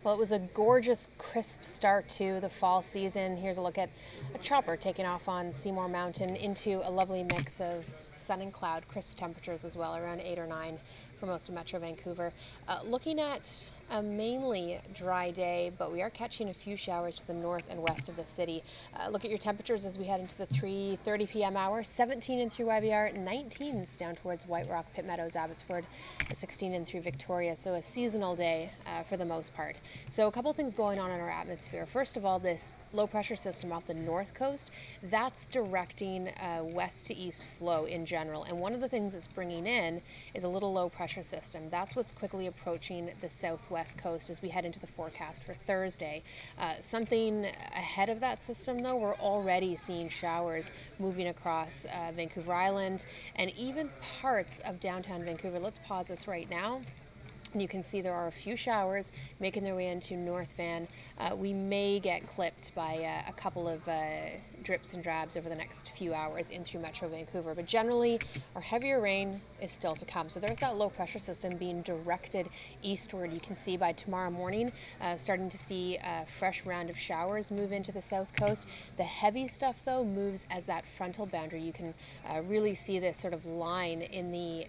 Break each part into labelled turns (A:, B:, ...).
A: Well, it was a gorgeous, crisp start to the fall season. Here's a look at a chopper taking off on Seymour Mountain into a lovely mix of sun and cloud, crisp temperatures as well, around 8 or 9 for most of Metro Vancouver. Looking at a mainly dry day, but we are catching a few showers to the north and west of the city. Look at your temperatures as we head into the 3:30 p.m. hour. 17 in through YVR, 19s down towards White Rock, Pitt Meadows, Abbotsford, 16 in through Victoria. So a seasonal day for the most part. So a couple things going on in our atmosphere. First of all, this low pressure system off the north coast, that's directing west to east flow in general. And one of the things it's bringing in is a little low pressure system. That's what's quickly approaching the southwest coast as we head into the forecast for Thursday. Something ahead of that system, though, we're already seeing showers moving across Vancouver Island and even parts of downtown Vancouver. Let's pause this right now. And you can see there are a few showers making their way into North Van. We may get clipped by a couple of drips and drabs over the next few hours in through Metro Vancouver. But generally, our heavier rain is still to come. So there's that low pressure system being directed eastward. You can see by tomorrow morning, starting to see a fresh round of showers move into the south coast. The heavy stuff, though, moves as that frontal boundary. You can really see this sort of line in the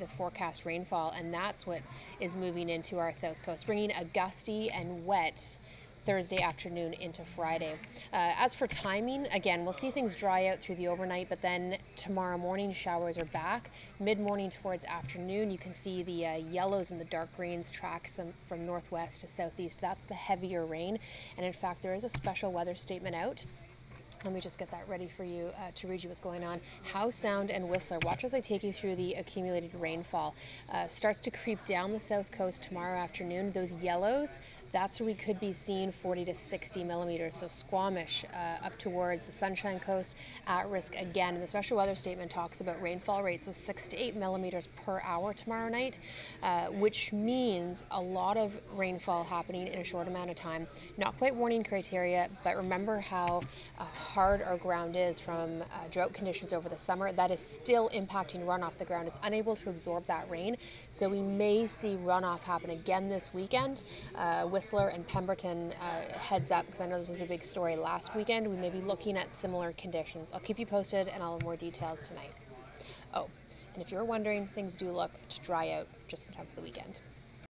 A: forecast rainfall, and that's what is moving into our south coast, bringing a gusty and wet Thursday afternoon into Friday. As for timing, again, we'll see things dry out through the overnight, but then tomorrow morning showers are back. Mid-morning towards afternoon, you can see the yellows and the dark greens track some from northwest to southeast. That's the heavier rain, and in fact, there is a special weather statement out. Let me just get that ready for you to read you what's going on. Howe Sound and Whistler. Watch as I take you through the accumulated rainfall. Starts to creep down the south coast tomorrow afternoon. Those yellows, that's where we could be seeing 40 to 60 millimeters. So Squamish up towards the Sunshine Coast at risk again. And the special weather statement talks about rainfall rates of 6 to 8 millimeters per hour tomorrow night, which means a lot of rainfall happening in a short amount of time. Not quite warning criteria, but remember how hard our ground is from drought conditions over the summer. That is still impacting runoff. The ground is unable to absorb that rain, so we may see runoff happen again this weekend. Whistler and Pemberton, heads up, because I know this was a big story last weekend. We may be looking at similar conditions. I'll keep you posted, and I'll have more details tonight. Oh, and if you're wondering, things do look to dry out just in time for the weekend.